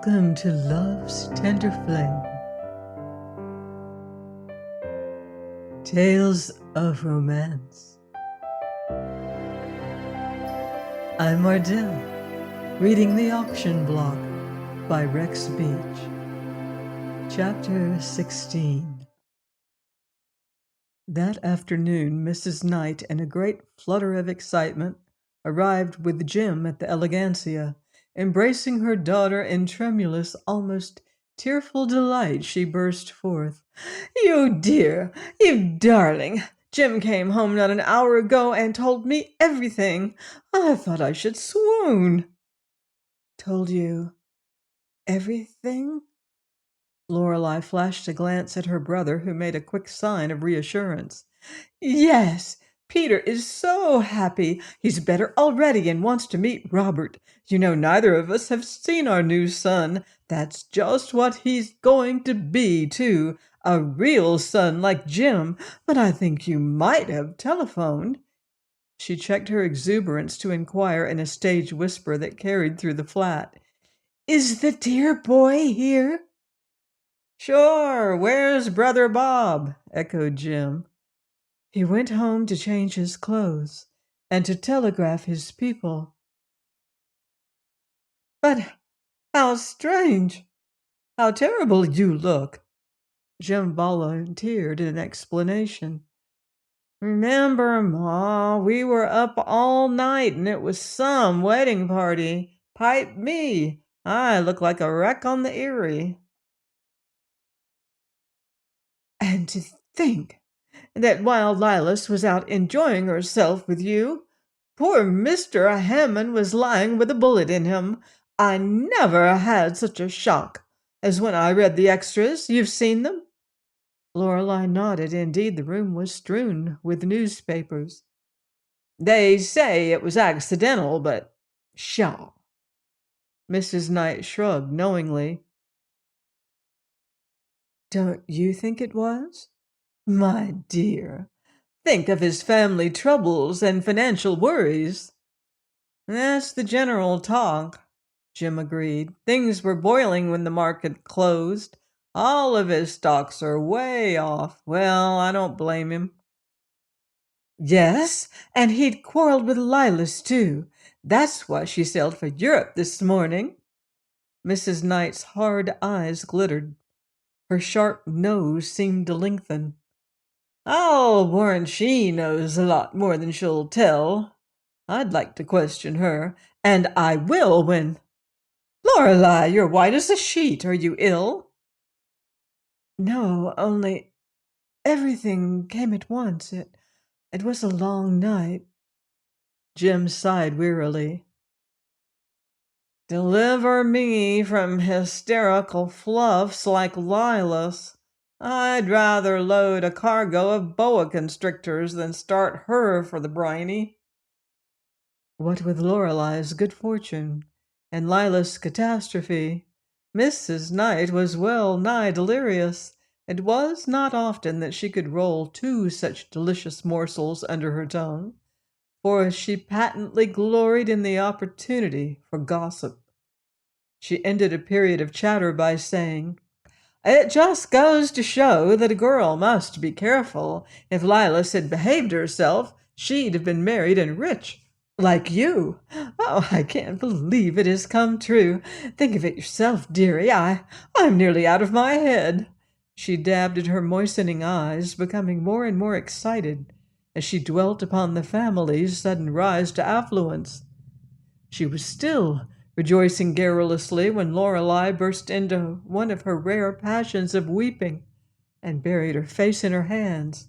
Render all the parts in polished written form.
Welcome to Love's Tender Flame. Tales of Romance. I'm Mardell, reading The Auction Block by Rex Beach. Chapter 16. That afternoon, Mrs. Knight, in a great flutter of excitement, arrived with Jim at the Elegancia. Embracing her daughter in tremulous, almost tearful delight, she burst forth. "You dear, you darling! Jim came home not an hour ago and told me everything. I thought I should swoon." "Told you everything?" Lorelei flashed a glance at her brother, who made a quick sign of reassurance. "Yes, Peter is so happy. He's better already and wants to meet Robert. You know, neither of us have seen our new son. That's just what he's going to be, too. A real son like Jim. But I think you might have telephoned." She checked her exuberance to inquire in a stage whisper that carried through the flat. "Is the dear boy here?" "Sure, where's Brother Bob?" echoed Jim. "He went home to change his clothes and to telegraph his people." "But how strange! How terrible you look!" Jim volunteered an explanation. "Remember, Ma, we were up all night and it was some wedding party. Pipe me! I look like a wreck on the Erie." "And to think that while Lilas was out enjoying herself with you, poor Mr. Hammond was lying with a bullet in him. I never had such a shock as when I read the extras. You've seen them?" Lorelei nodded. Indeed, the room was strewn with newspapers. "They say it was accidental, but pshaw." Mrs. Knight shrugged knowingly. "Don't you think it was?" "My dear, think of his family troubles and financial worries." "That's the general talk," Jim agreed. "Things were boiling when the market closed. All of his stocks are way off. Well, I don't blame him." "Yes, and he'd quarreled with Lilas, too. That's why she sailed for Europe this morning." Mrs. Knight's hard eyes glittered. Her sharp nose seemed to lengthen. "I'll warrant she knows a lot more than she'll tell. I'd like to question her, and I will when—" "Lorelei, you're white as a sheet. Are you ill?" "No, only everything came at once. It was a long night." Jim sighed wearily. "Deliver me from hysterical fluffs like Lilas. I'd rather load a cargo of boa constrictors than start her for the briny." What with Lorelei's good fortune and Lila's catastrophe, Mrs. Knight was well nigh delirious. It was not often that she could roll two such delicious morsels under her tongue, for she patently gloried in the opportunity for gossip. She ended a period of chatter by saying, "It just goes to show that a girl must be careful. If Lilas had behaved herself, she'd have been married and rich, like you. Oh, I can't believe it has come true. Think of it yourself, dearie. I'm nearly out of my head." She dabbed at her moistening eyes, becoming more and more excited as she dwelt upon the family's sudden rise to affluence. She was still rejoicing garrulously when Lorelei burst into one of her rare passions of weeping and buried her face in her hands.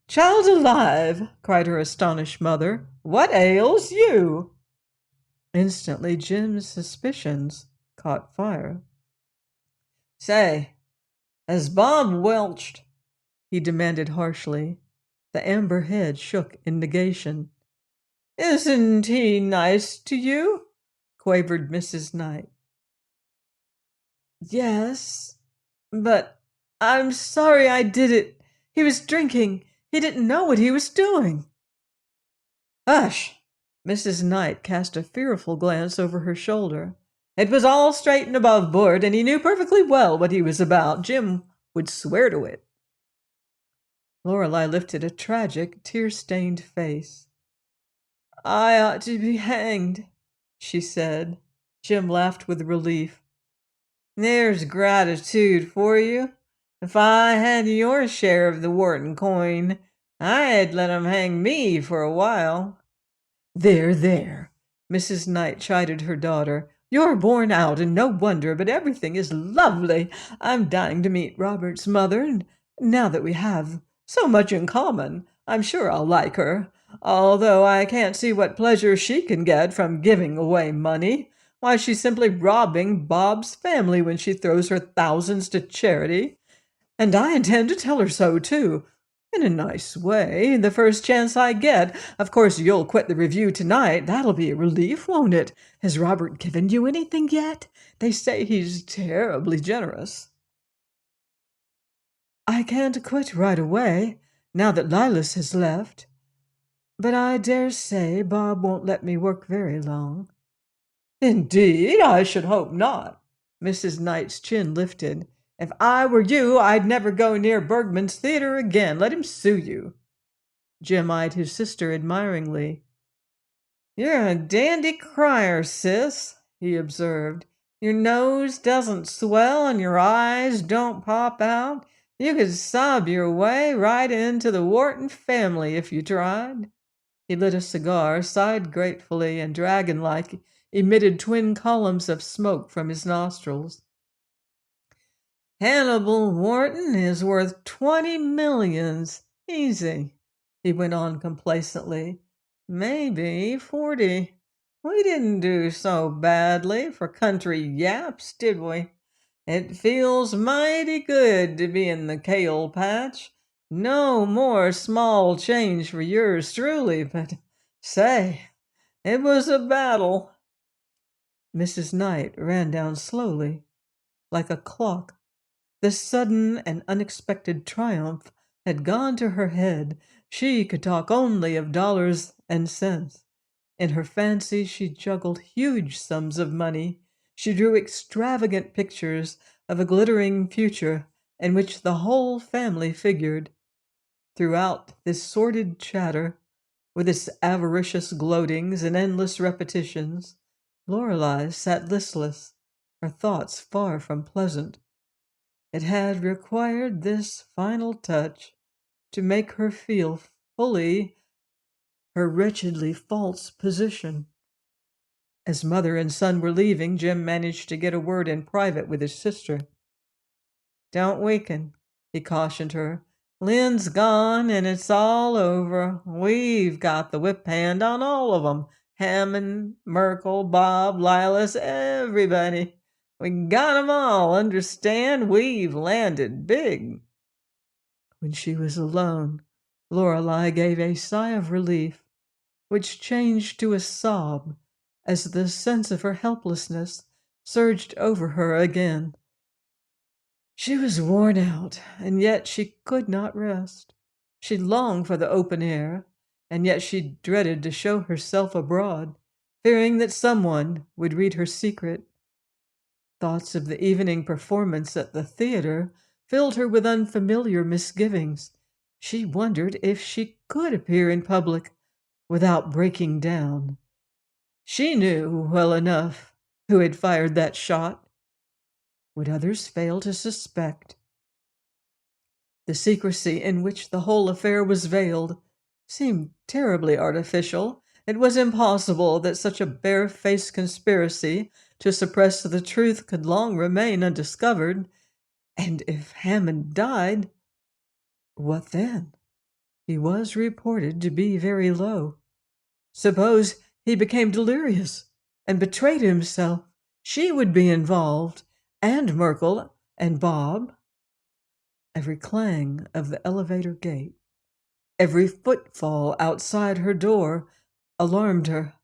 "Child alive!" cried her astonished mother. "What ails you?" Instantly Jim's suspicions caught fire. "Say, has Bob welched?" he demanded harshly. The amber head shook in negation. "Isn't he nice to you?" quavered Mrs. Knight. "Yes, but I'm sorry I did it. He was drinking. He didn't know what he was doing." "Hush!" Mrs. Knight cast a fearful glance over her shoulder. It was all straight and above board, and he knew perfectly well what he was about. Jim would swear to it. Lorelei lifted a tragic, tear-stained face. I ought to be hanged, she said. Jim laughed with relief. There's gratitude for you. If I had your share of the Wharton coin, I'd let 'em hang me for a while. There, there, Mrs. Knight chided her daughter. You're worn out, and no wonder, but everything is lovely. I'm dying to meet Robert's mother, and now that we have so much in common, I'm sure I'll like her, although I can't see what pleasure she can get from giving away money. Why, she's simply robbing Bob's family when she throws her thousands to charity. And I intend to tell her so, too. In a nice way, the first chance I get. Of course, you'll quit the review tonight. That'll be a relief, won't it? Has Robert given you anything yet? They say he's terribly generous. I can't quit right away, now that Lilas has left. But I dare say Bob won't let me work very long. Indeed, I should hope not. Mrs. Knight's chin lifted. If I were you, I'd never go near Bergman's theater again. Let him sue you. Jim eyed his sister admiringly. You're a dandy crier, sis, he observed. Your nose doesn't swell and your eyes don't pop out. You could sob your way right into the Wharton family if you tried. He lit a cigar, sighed gratefully, and dragon-like emitted twin columns of smoke from his nostrils. Hannibal Wharton is worth 20 millions. Easy, he went on complacently. Maybe 40. We didn't do so badly for country yaps, did we? It feels mighty good to be in the kale patch. No more small change for yours truly, but say, it was a battle. Mrs. Knight ran down slowly, like a clock. This sudden and unexpected triumph had gone to her head. She could talk only of dollars and cents. In her fancy, she juggled huge sums of money. She drew extravagant pictures of a glittering future in which the whole family figured. Throughout this sordid chatter, with its avaricious gloatings and endless repetitions, Lorelei sat listless, her thoughts far from pleasant. It had required this final touch to make her feel fully her wretchedly false position. As mother and son were leaving, Jim managed to get a word in private with his sister. Don't weaken, he cautioned her. Lynn's gone and it's all over. We've got the whip hand on all of 'em. Hammond, Merkel, Bob, Lilas, everybody. We got 'em all, understand? We've landed big. When she was alone, Lorelei gave a sigh of relief, which changed to a sob as the sense of her helplessness surged over her again. She was worn out, and yet she could not rest. She longed for the open air, and yet she dreaded to show herself abroad, fearing that someone would read her secret. Thoughts of the evening performance at the theater filled her with unfamiliar misgivings. She wondered if she could appear in public without breaking down. She knew well enough who had fired that shot. Would others fail to suspect? The secrecy in which the whole affair was veiled seemed terribly artificial. It was impossible that such a barefaced conspiracy to suppress the truth could long remain undiscovered. And if Hammond died, what then? He was reported to be very low. Suppose he became delirious and betrayed himself. She would be involved, and Merkel and Bob. Every clang of the elevator gate, every footfall outside her door alarmed her.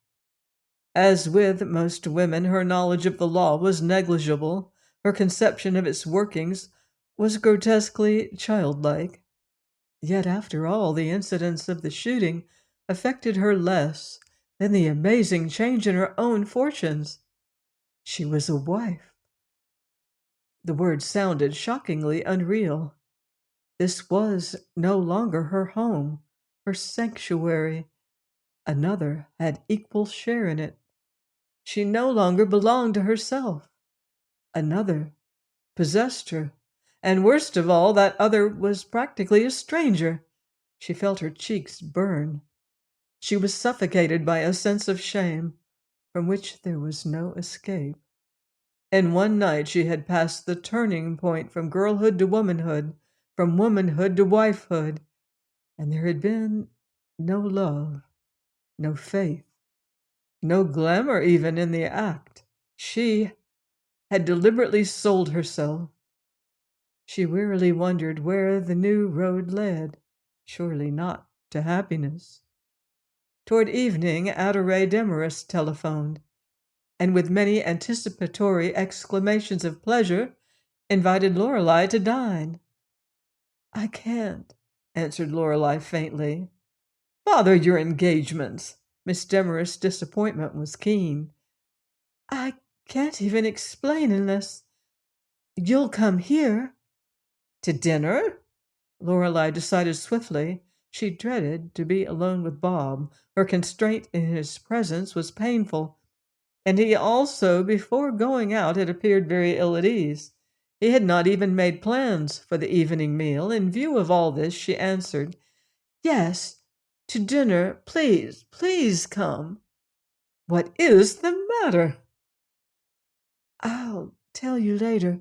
As with most women, her knowledge of the law was negligible. Her conception of its workings was grotesquely childlike. Yet, after all, the incidents of the shooting affected her less than the amazing change in her own fortunes. She was a wife. The word sounded shockingly unreal. This was no longer her home, her sanctuary. Another had equal share in it. She no longer belonged to herself. Another possessed her. And worst of all, that other was practically a stranger. She felt her cheeks burn. She was suffocated by a sense of shame from which there was no escape. In one night she had passed the turning point from girlhood to womanhood, from womanhood to wifehood, and there had been no love, no faith, no glamour even in the act. She had deliberately sold herself. She wearily wondered where the new road led. Surely not to happiness. Toward evening, Adore Demarest telephoned, and with many anticipatory exclamations of pleasure, invited Lorelei to dine. "I can't," answered Lorelei faintly. "Bother your engagements." Miss Demarest's disappointment was keen. "I can't even explain unless you'll come here." "To dinner?" Lorelei decided swiftly. She dreaded to be alone with Bob. Her constraint in his presence was painful, and he also, before going out, had appeared very ill at ease. He had not even made plans for the evening meal. In view of all this, she answered, "Yes, to dinner. Please, please come." "What is the matter?" "I'll tell you later."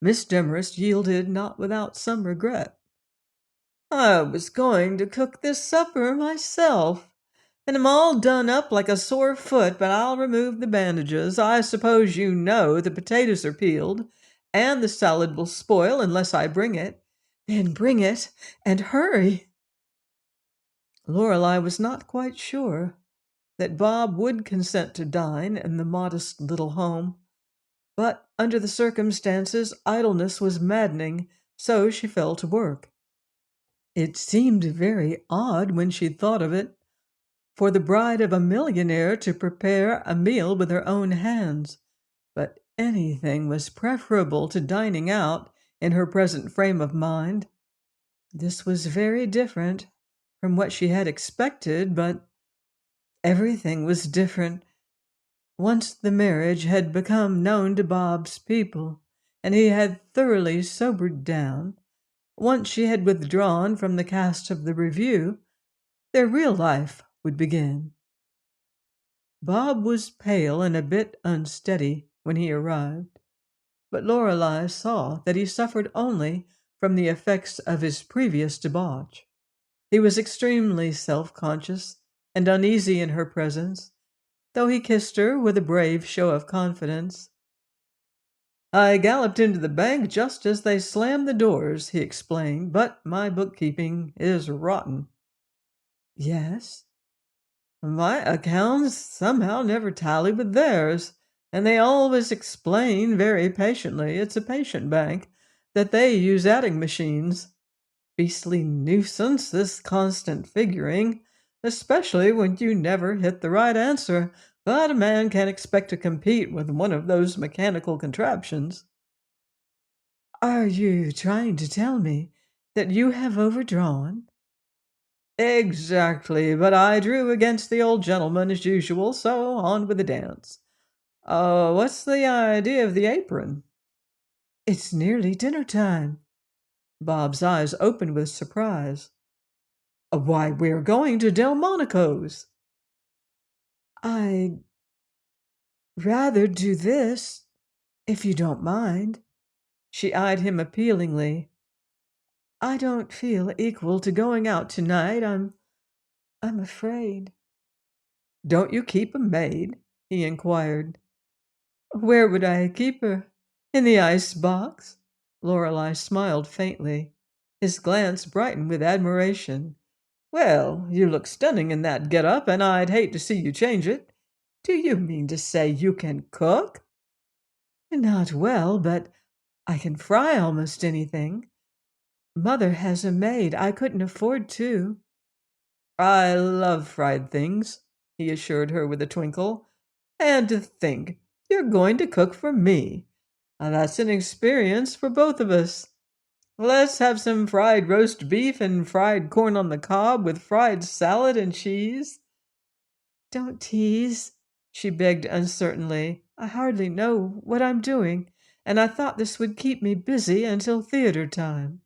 Miss Demarest yielded not without some regret. "I was going to cook this supper myself, and I'm all done up like a sore foot, but I'll remove the bandages. I suppose you know the potatoes are peeled, and the salad will spoil unless I bring it." "Then bring it, and hurry." Lorelei was not quite sure that Bob would consent to dine in the modest little home, but under the circumstances idleness was maddening, so she fell to work. It seemed very odd when she thought of it, for the bride of a millionaire to prepare a meal with her own hands, but anything was preferable to dining out in her present frame of mind. This was very different from what she had expected, but everything was different. Once the marriage had become known to Bob's people, and he had thoroughly sobered down, once she had withdrawn from the cast of the review, their real life would begin. Bob was pale and a bit unsteady when he arrived, but Lorelei saw that he suffered only from the effects of his previous debauch. He was extremely self-conscious and uneasy in her presence, though he kissed her with a brave show of confidence. "I galloped into the bank just as they slammed the doors," he explained, "but my bookkeeping is rotten." "Yes?" "My accounts somehow never tally with theirs, and they always explain very patiently it's a patient bank, that they use adding machines. Beastly nuisance, this constant figuring, especially when you never hit the right answer, but a man can't expect to compete with one of those mechanical contraptions." "Are you trying to tell me that you have overdrawn?" "Exactly, but I drew against the old gentleman as usual, so on with the dance. What's the idea of the apron?" "It's nearly dinner time." Bob's eyes opened with surprise. "Why, we're going to Delmonico's." "I'd rather do this, if you don't mind." She eyed him appealingly. "I don't feel equal to going out tonight. I'm afraid." "Don't you keep a maid?" he inquired. "Where would I keep her? In the ice box?" Lorelei smiled faintly. His glance brightened with admiration. "Well, you look stunning in that get-up, and I'd hate to see you change it. Do you mean to say you can cook?" "Not well, but I can fry almost anything. Mother has a maid. I couldn't afford to." "I love fried things," he assured her with a twinkle. And to think you're going to cook for me. Now, that's an experience for both of us. Let's have some fried roast beef and fried corn on the cob with fried salad and cheese. Don't tease, she begged uncertainly. I hardly know what I'm doing, and I thought this would keep me busy until theater time.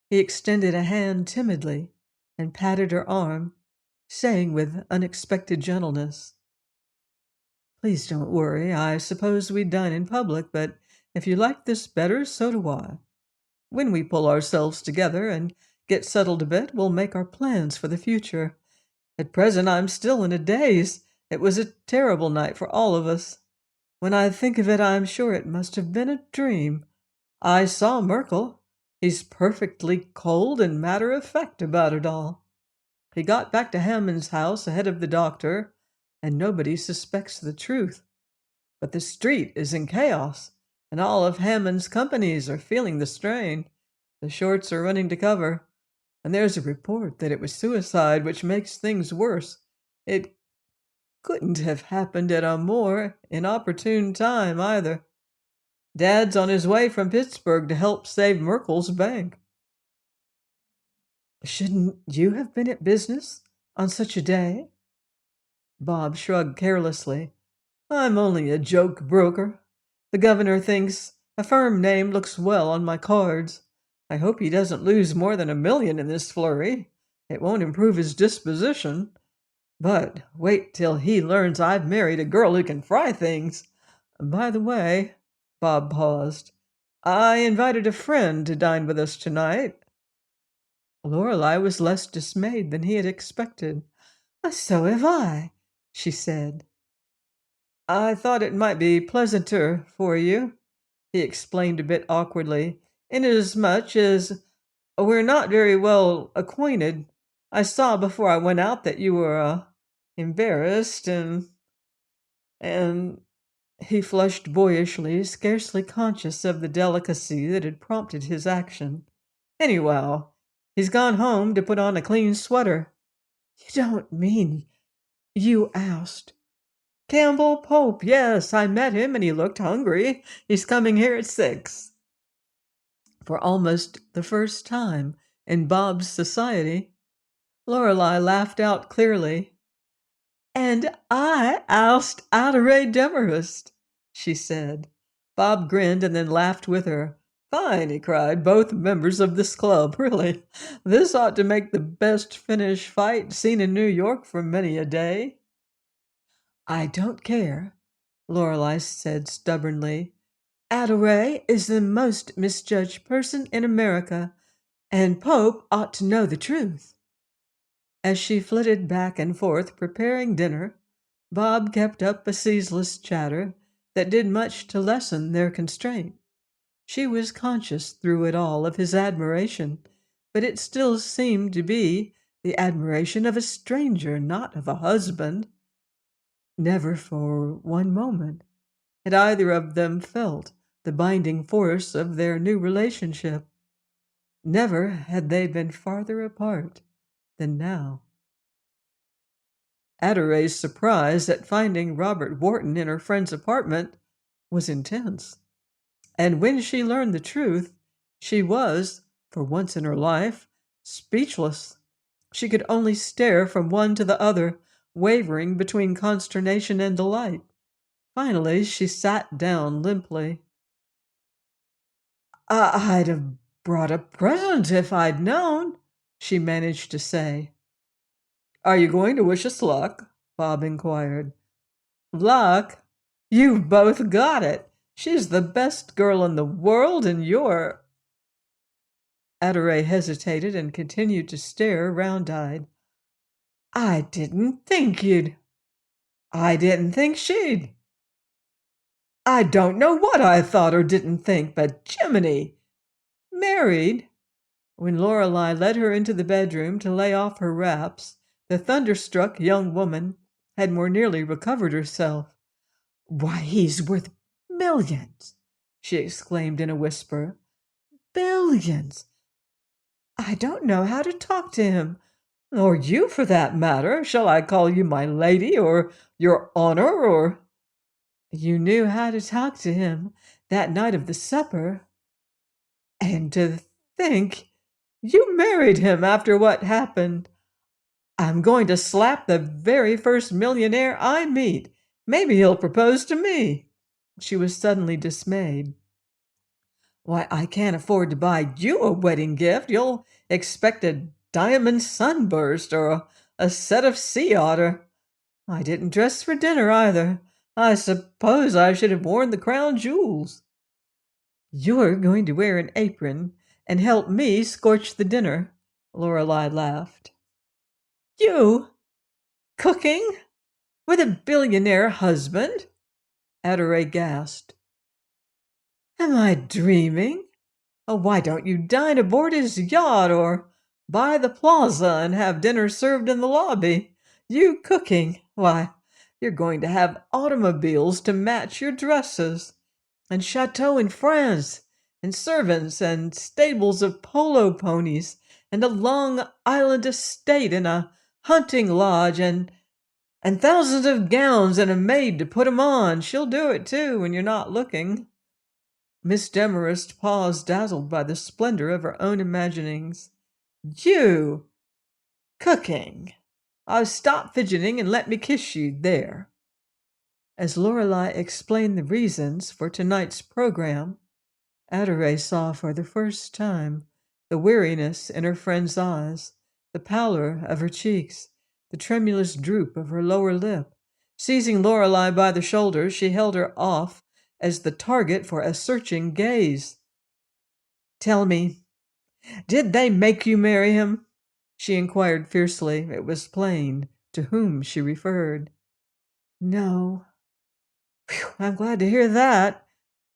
He extended a hand timidly and patted her arm, saying with unexpected gentleness, Please don't worry. I suppose we dine in public, but if you like this better, so do I. When we pull ourselves together and get settled a bit, we'll make our plans for the future. At present, I'm still in a daze. It was a terrible night for all of us. When I think of it, I'm sure it must have been a dream. I saw Merkel. He's perfectly cold and matter of fact about it all. He got back to Hammond's house ahead of the doctor, and nobody suspects the truth. But the street is in chaos, and all of Hammond's companies are feeling the strain. The shorts are running to cover, and there's a report that it was suicide, which makes things worse. It couldn't have happened at a more inopportune time, either. Dad's on his way from Pittsburgh to help save Merkel's bank. Shouldn't you have been at business on such a day? Bob shrugged carelessly. I'm only a joke broker. The governor thinks a firm name looks well on my cards. I hope he doesn't lose more than $1 million in this flurry. It won't improve his disposition. But wait till he learns I've married a girl who can fry things. By the way, Bob paused, I invited a friend to dine with us tonight. Lorelei was less dismayed than he had expected. So have I, she said. I thought it might be pleasanter for you, he explained a bit awkwardly, inasmuch as we're not very well acquainted. I saw before I went out that you were embarrassed and he flushed boyishly, scarcely conscious of the delicacy that had prompted his action. Anyhow, he's gone home to put on a clean sweater. You don't mean you asked? Campbell Pope, yes, I met him and he looked hungry. He's coming here at 6. For almost the first time in Bob's society, Lorelei laughed out clearly. And I asked Ray Demarest, she said. Bob grinned and then laughed with her. Fine, he cried, both members of this club, really. This ought to make the best finish fight seen in New York for many a day. I don't care, Lorelei said stubbornly. Ray is the most misjudged person in America, and Pope ought to know the truth. As she flitted back and forth preparing dinner, Bob kept up a ceaseless chatter that did much to lessen their constraint. She was conscious through it all of his admiration, but it still seemed to be the admiration of a stranger, not of a husband. Never for one moment had either of them felt the binding force of their new relationship. Never had they been farther apart than now. Ray's surprise at finding Robert Wharton in her friend's apartment was intense. And when she learned the truth, she was, for once in her life, speechless. She could only stare from one to the other, wavering between consternation and delight. Finally, she sat down limply. I'd have brought a present if I'd known, she managed to say. Are you going to wish us luck? Bob inquired. Luck? You've both got it. She's the best girl in the world, and you're... Ray hesitated and continued to stare round-eyed. I didn't think you'd... I didn't think she'd... I don't know what I thought or didn't think, but Jiminy! Married? When Lorelei led her into the bedroom to lay off her wraps, the thunderstruck young woman had more nearly recovered herself. Why, he's worth millions, she exclaimed in a whisper. Billions! I don't know how to talk to him. Or you, for that matter. Shall I call you my lady, or your honor, or—" "You knew how to talk to him that night of the supper. And to think you married him after what happened. I'm going to slap the very first millionaire I meet. Maybe he'll propose to me." She was suddenly dismayed. "Why, I can't afford to buy you a wedding gift. You'll expect a diamond sunburst or a set of sea otter. I didn't dress for dinner either. I suppose I should have worn the crown jewels." "You're going to wear an apron and help me scorch the dinner," Lorelei laughed. "You cooking with a billionaire husband?" Adore gasped. "Am I dreaming? Oh, why don't you dine aboard his yacht or buy the plaza and have dinner served in the lobby? You cooking? Why, you're going to have automobiles to match your dresses, and chateaux in France, and servants, and stables of polo ponies, and a Long Island estate, and a hunting lodge, and thousands of gowns, and a maid to put 'em on. She'll do it, too, when you're not looking." Miss Demarest paused, dazzled by the splendor of her own imaginings. "You cooking! Oh, stop fidgeting and let me kiss you there." As Lorelei explained the reasons for tonight's program, Adore saw for the first time the weariness in her friend's eyes, the pallor of her cheeks, the tremulous droop of her lower lip. Seizing Lorelei by the shoulders, she held her off as the target for a searching gaze. "Tell me, did they make you marry him?" she inquired fiercely. It was plain to whom she referred. "No." "Phew, I'm glad to hear that.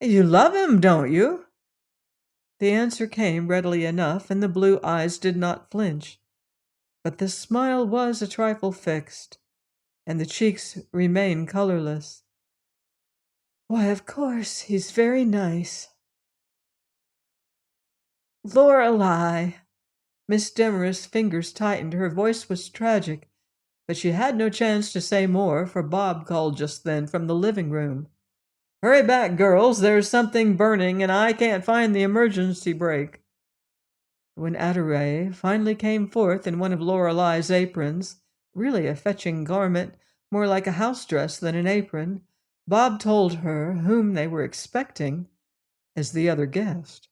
You love him, don't you?" The answer came readily enough, and the blue eyes did not flinch. But the smile was a trifle fixed, and the cheeks remained colorless. "Why, of course, he's very nice." "Lorelei!" Miss Demarest's fingers tightened. Her voice was tragic, but she had no chance to say more, for Bob called just then from the living room. "Hurry back, girls. There's something burning, and I can't find the emergency brake." When Adore finally came forth in one of Lorelei's aprons, really a fetching garment, more like a house dress than an apron, Bob told her whom they were expecting as the other guest.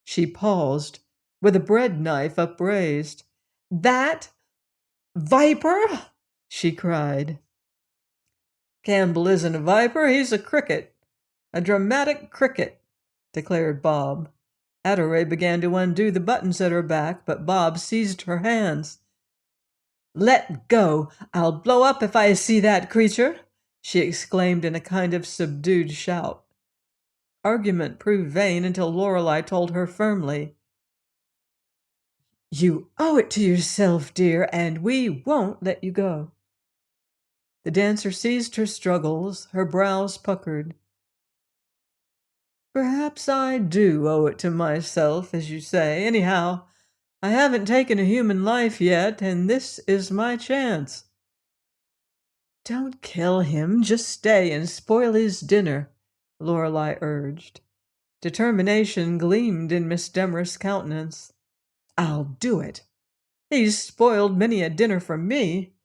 She paused, with a bread knife upraised. "That viper!" she cried. "Campbell isn't a viper, he's a cricket, a dramatic cricket," declared Bob. Adore began to undo the buttons at her back, but Bob seized her hands. "Let go! I'll blow up if I see that creature!" she exclaimed in a kind of subdued shout. Argument proved vain until Lorelei told her firmly, "You owe it to yourself, dear, and we won't let you go." The dancer ceased her struggles, her brows puckered. "Perhaps I do owe it to myself, as you say. Anyhow, I haven't taken a human life yet, and this is my chance." "Don't kill him. Just stay and spoil his dinner," Lorelei urged. Determination gleamed in Miss Demarest's countenance. "I'll do it. He's spoiled many a dinner for me.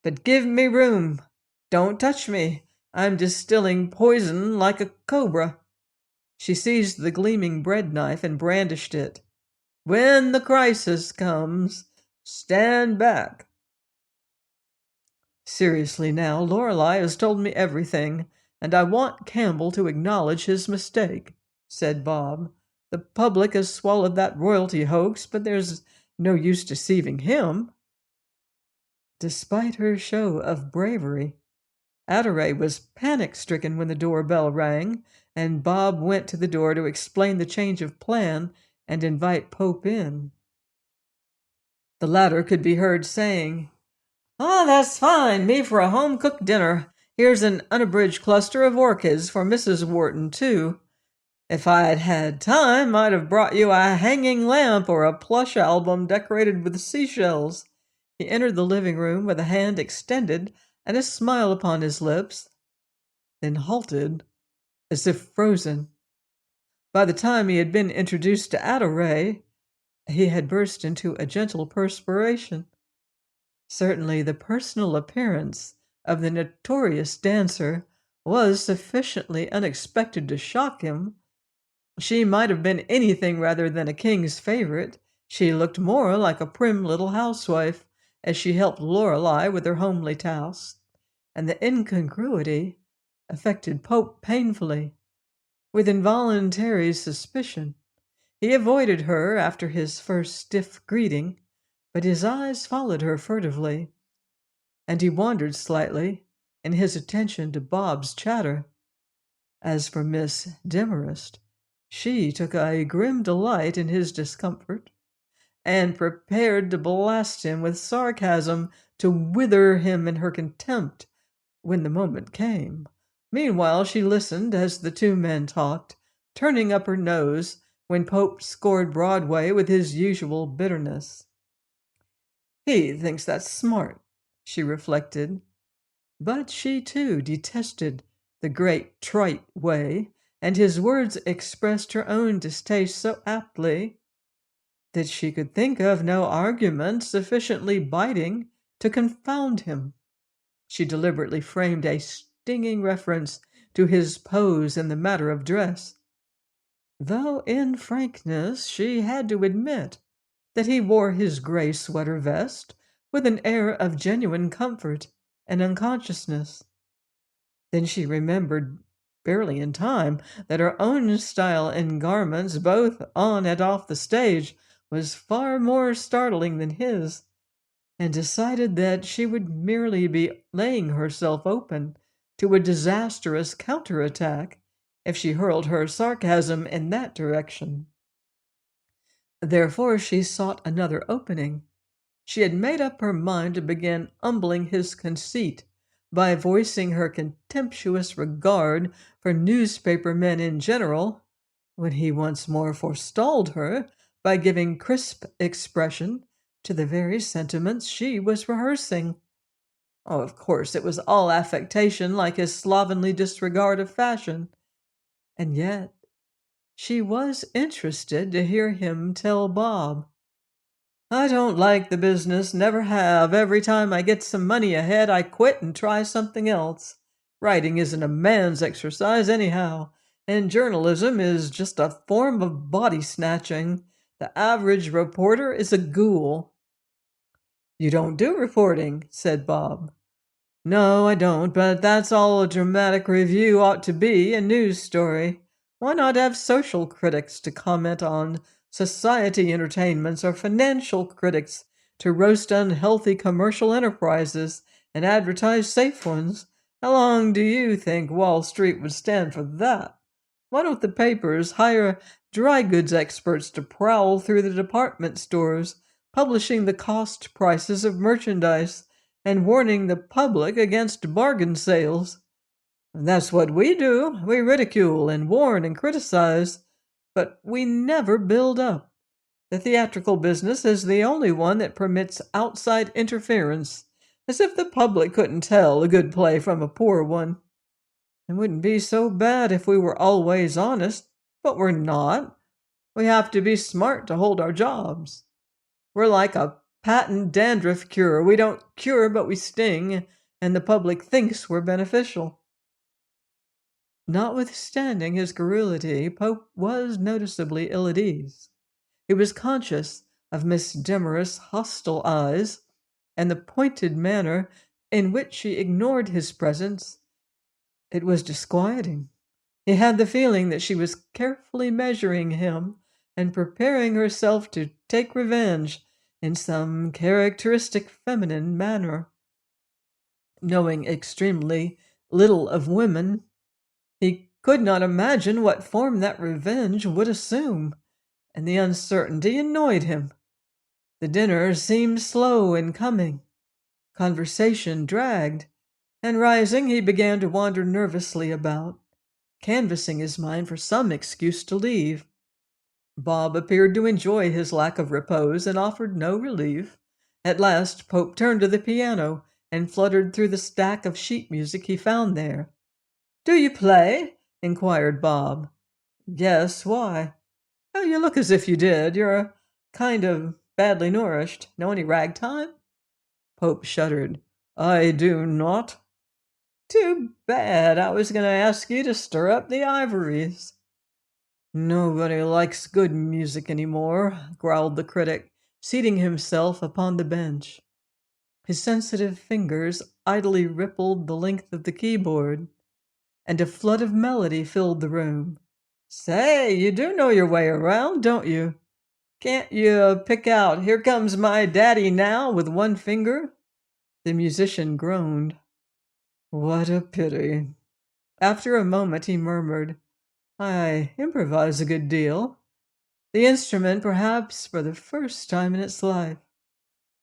But give me room. Don't touch me. I'm distilling poison like a cobra." She seized the gleaming bread knife and brandished it. "When the crisis comes, stand back." "Seriously now, Lorelei has told me everything, and I want Campbell to acknowledge his mistake," said Bob. "The public has swallowed that royalty hoax, but there's no use deceiving him." Despite her show of bravery, Adore was panic-stricken when the doorbell rang, and Bob went to the door to explain the change of plan and invite Pope in. The latter could be heard saying, "Ah, that's fine. Me for a home-cooked dinner. Here's an unabridged cluster of orchids for Mrs. Wharton, too. If I'd had time, I'd have brought you a hanging lamp or a plush album decorated with seashells. He entered the living room with a hand extended and a smile upon his lips, then halted as if frozen. By the time he had been introduced to Adelaide, he had burst into a gentle perspiration. Certainly, the personal appearance of the notorious dancer was sufficiently unexpected to shock him. She might have been anything rather than a king's favorite. She looked more like a prim little housewife as she helped Lorelei with her homely tasks, and the incongruity affected Pope painfully. With involuntary suspicion, he avoided her after his first stiff greeting, but his eyes followed her furtively, and he wandered slightly in his attention to Bob's chatter. As for Miss Demarest, she took a grim delight in his discomfort and prepared to blast him with sarcasm to wither him in her contempt when the moment came. Meanwhile, she listened as the two men talked, turning up her nose when Pope scored Broadway with his usual bitterness. He thinks that's smart, she reflected, but she too detested the great trite way, and his words expressed her own distaste so aptly that she could think of no argument sufficiently biting to confound him. She deliberately framed a stinging reference to his pose in the matter of dress, though in frankness she had to admit that he wore his gray sweater vest with an air of genuine comfort and unconsciousness. Then she remembered, barely in time, that her own style in garments, both on and off the stage, was far more startling than his, and decided that she would merely be laying herself open to a disastrous counterattack if she hurled her sarcasm in that direction. Therefore, she sought another opening. She had made up her mind to begin humbling his conceit by voicing her contemptuous regard for newspaper men in general, when he once more forestalled her by giving crisp expression to the very sentiments she was rehearsing. Oh, of course, it was all affectation, like his slovenly disregard of fashion. And yet, she was interested to hear him tell Bob. I don't like the business, never have. Every time I get some money ahead, I quit and try something else. Writing isn't a man's exercise, anyhow, and journalism is just a form of body snatching. The average reporter is a ghoul. You don't do reporting, said Bob. No, I don't, but that's all a dramatic review ought to be, a news story. Why not have social critics to comment on society entertainments or financial critics to roast unhealthy commercial enterprises and advertise safe ones? How long do you think Wall Street would stand for that? Why don't the papers hire dry goods experts to prowl through the department stores, publishing the cost prices of merchandise and warning the public against bargain sales? And that's what we do. We ridicule and warn and criticize, but we never build up. The theatrical business is the only one that permits outside interference, as if the public couldn't tell a good play from a poor one. It wouldn't be so bad if we were always honest, but we're not. We have to be smart to hold our jobs. We're like a patent dandruff cure. We don't cure, but we sting, and the public thinks we're beneficial. Notwithstanding his garrulity, Pope was noticeably ill at ease. He was conscious of Miss Demarest's hostile eyes, and the pointed manner in which she ignored his presence. It was disquieting. He had the feeling that she was carefully measuring him and preparing herself to take revenge in some characteristic feminine manner. Knowing extremely little of women, he could not imagine what form that revenge would assume, and the uncertainty annoyed him. The dinner seemed slow in coming. Conversation dragged, and rising, he began to wander nervously about, canvassing his mind for some excuse to leave. Bob appeared to enjoy his lack of repose and offered no relief, At last Pope turned to the piano and fluttered through the stack of sheet music he found there. "Do you play?" inquired Bob. "Yes, why?" "Oh, you look as if you did. You're kind of badly nourished. Know any ragtime?" Pope shuddered. "I do not." "Too bad. I was going to ask you to stir up the ivories." "Nobody likes good music any more," growled the critic, seating himself upon the bench. His sensitive fingers idly rippled the length of the keyboard, and a flood of melody filled the room. "Say, you do know your way around, don't you? Can't you pick out 'Here Comes My Daddy Now' with one finger?" The musician groaned. "What a pity." After a moment he murmured, "I improvise a good deal." The instrument, perhaps for the first time in its life,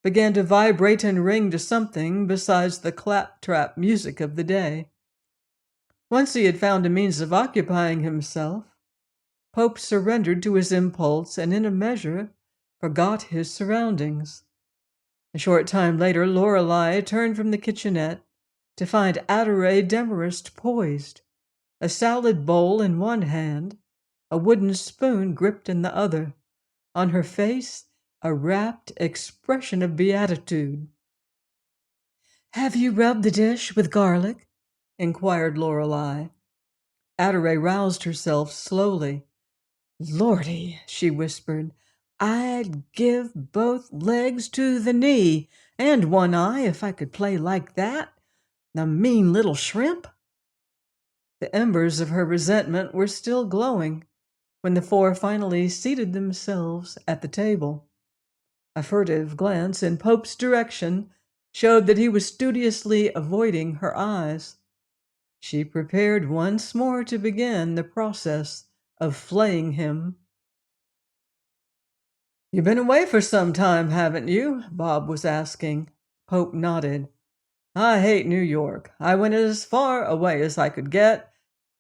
began to vibrate and ring to something besides the claptrap music of the day. Once he had found a means of occupying himself, Pope surrendered to his impulse and in a measure forgot his surroundings. A short time later Lorelei turned from the kitchenette to find Adore Demarest poised, a salad bowl in one hand, a wooden spoon gripped in the other, on her face a rapt expression of beatitude. "Have you rubbed the dish with garlic?" inquired Lorelei. Adore roused herself slowly. "Lordy," she whispered, "I'd give both legs to the knee and one eye if I could play like that. The mean little shrimp!" The embers of her resentment were still glowing when the four finally seated themselves at the table. A furtive glance in Pope's direction showed that he was studiously avoiding her eyes. She prepared once more to begin the process of flaying him. "You've been away for some time, haven't you?" Bob was asking. Pope nodded. "I hate New York. I went as far away as I could get,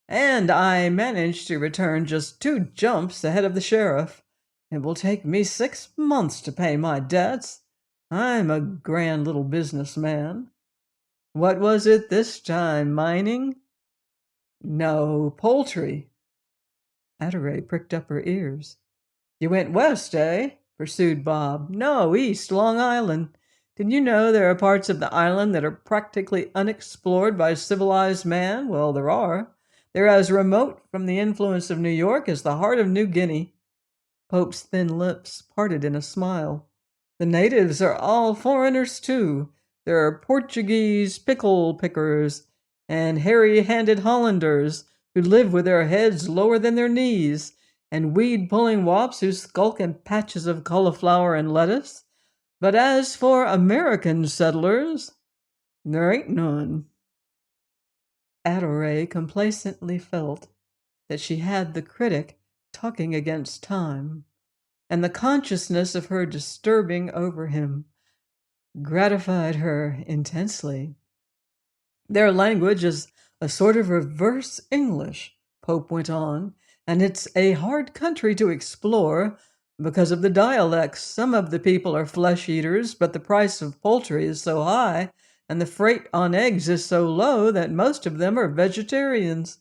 and I managed to return just 2 jumps ahead of the sheriff. It will take me 6 months to pay my debts. I'm a grand little businessman." "What was it this time? Mining?" "No, poultry." Adore pricked up her ears. "You went west, eh?" pursued Bob. "No, east, Long Island. Did you know there are parts of the island that are practically unexplored by civilized man? Well, there are. They're as remote from the influence of New York as the heart of New Guinea." Pope's thin lips parted in a smile. "The natives are all foreigners, too. There are Portuguese pickle pickers and hairy-handed Hollanders who live with their heads lower than their knees, and weed-pulling wops who skulk in patches of cauliflower and lettuce. But as for American settlers, there ain't none." Adore complacently felt that she had the critic talking against time, and the consciousness of her disturbing over him gratified her intensely. "Their language is a sort of reverse English," Pope went on, "and it's a hard country to explore because of the dialects. Some of the people are flesh eaters, but the price of poultry is so high and the freight on eggs is so low that most of them are vegetarians.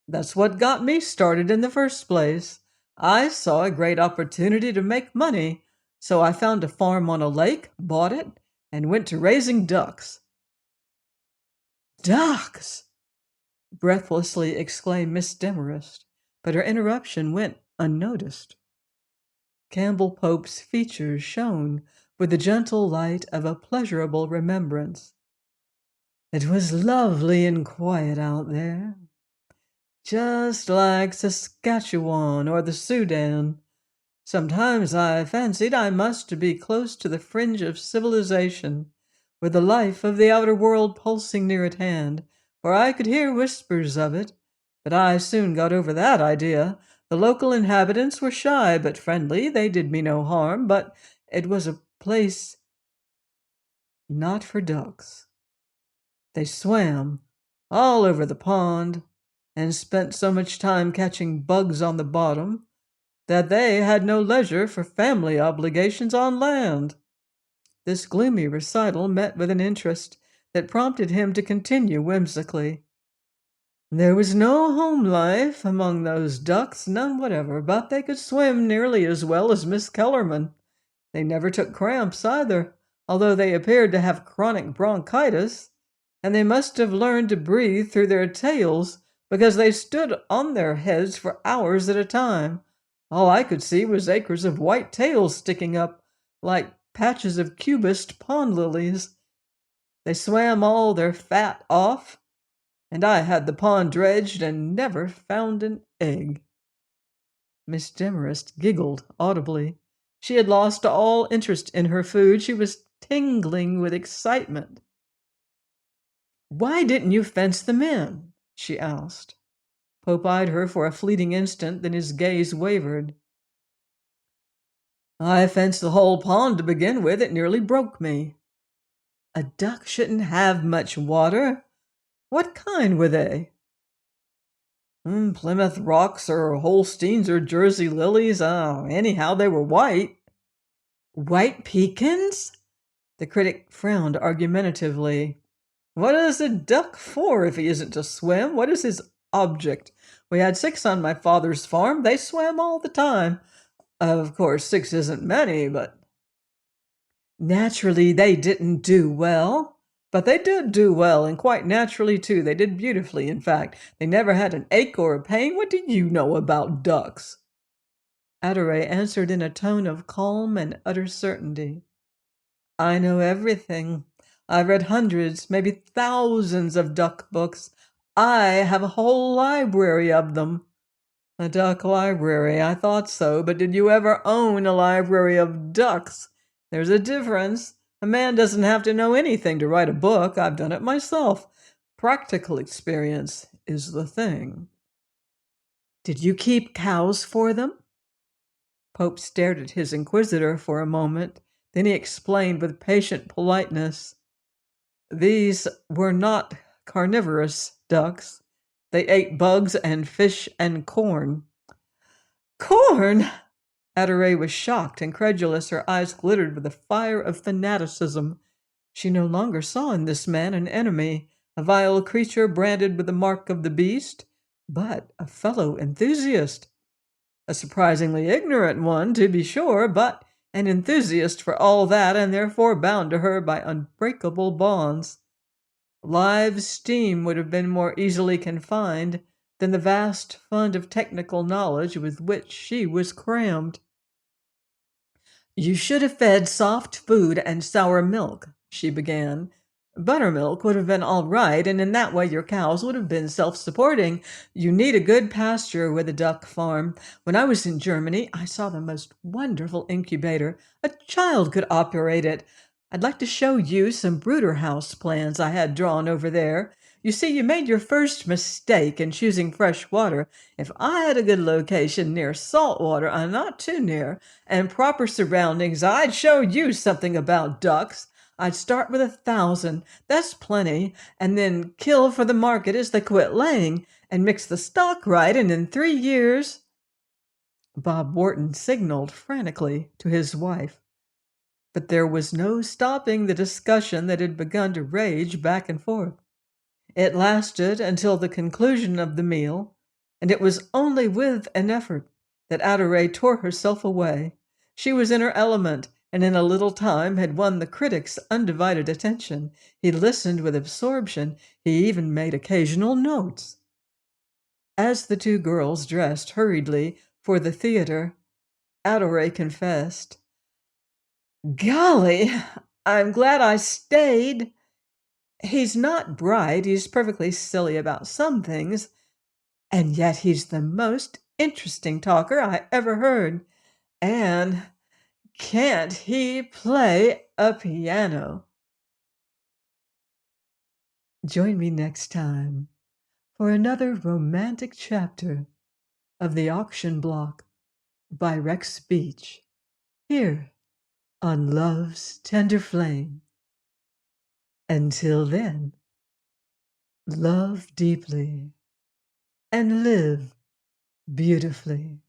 That's what got me started in the first place. I saw a great opportunity to make money, so I found a farm on a lake, bought it, and went to raising ducks." "Ducks!" breathlessly exclaimed Miss Demarest, but her interruption went unnoticed. Campbell Pope's features shone with the gentle light of a pleasurable remembrance. "It was lovely and quiet out there, just like Saskatchewan or the Sudan. Sometimes I fancied I must be close to the fringe of civilization, with the life of the outer world pulsing near at hand, for I could hear whispers of it. But I soon got over that idea. The local inhabitants were shy but friendly. They did me no harm, but it was a place not for ducks. They swam all over the pond and spent so much time catching bugs on the bottom that they had no leisure for family obligations on land." This gloomy recital met with an interest that prompted him to continue whimsically. There was no home life among those ducks, none whatever, but they could swim nearly as well as Miss Kellerman. They never took cramps either, although they appeared to have chronic bronchitis, and they must have learned to breathe through their tails because they stood on their heads for hours at a time. All I could see was acres of white tails sticking up like patches of cubist pond lilies. They swam all their fat off, and I had the pond dredged and never found an egg. Miss Demarest giggled audibly. She had lost all interest in her food. She was tingling with excitement. "Why didn't you fence them in?" she asked. Pope eyed her for a fleeting instant, then his gaze wavered. "I fenced the whole pond to begin with. It nearly broke me." "A duck shouldn't have much water. What kind were they?" Plymouth Rocks or Holsteins or Jersey Lilies. Anyhow, they were white." "White pecans?" The critic frowned argumentatively. "What is a duck for if he isn't to swim? What is his object? We had 6 on my father's farm. They swam all the time. Of course, 6 isn't many, but—" "Naturally, they didn't do well." "But they did do well, and quite naturally, too. They did beautifully, in fact. They never had an ache or a pain. What do you know about ducks?" Adore answered in a tone of calm and utter certainty. "I know everything. I've read hundreds, maybe thousands of duck books. I have a whole library of them." "A duck library. I thought so. But did you ever own a library of ducks? There's a difference. A man doesn't have to know anything to write a book. I've done it myself. Practical experience is the thing." "Did you keep cows for them?" Pope stared at his inquisitor for a moment. Then he explained with patient politeness. "These were not carnivorous ducks. They ate bugs and fish and corn." "Corn!" Adore was shocked and credulous. Her eyes glittered with the fire of fanaticism. She no longer saw in this man an enemy, a vile creature branded with the mark of the beast, but a fellow enthusiast. A surprisingly ignorant one, to be sure, but an enthusiast for all that, and therefore bound to her by unbreakable bonds. Live steam would have been more easily confined than the vast fund of technical knowledge with which she was crammed. "You should have fed soft food and sour milk," she began. "Buttermilk would have been all right, and in that way your cows would have been self-supporting. You need a good pasture with a duck farm. When I was in Germany, I saw the most wonderful incubator. A child could operate it. I'd like to show you some brooder house plans I had drawn over there. You see, you made your first mistake in choosing fresh water. If I had a good location near salt water, not too near, and proper surroundings, I'd show you something about ducks. I'd start with 1,000. That's plenty. And then kill for the market as they quit laying, and mix the stock right, and in 3 years—" Bob Wharton signaled frantically to his wife. But there was no stopping the discussion that had begun to rage back and forth. It lasted until the conclusion of the meal, and it was only with an effort that Adore tore herself away. She was in her element, and in a little time had won the critic's undivided attention. He listened with absorption. He even made occasional notes. As the 2 girls dressed hurriedly for the theater, Adore confessed, "Golly, I'm glad I stayed. He's not bright. He's perfectly silly about some things. And yet he's the most interesting talker I ever heard. And can't he play a piano?" Join me next time for another romantic chapter of The Auction Block by Rex Beach, here on Love's Tender Flame. Until then, love deeply and live beautifully.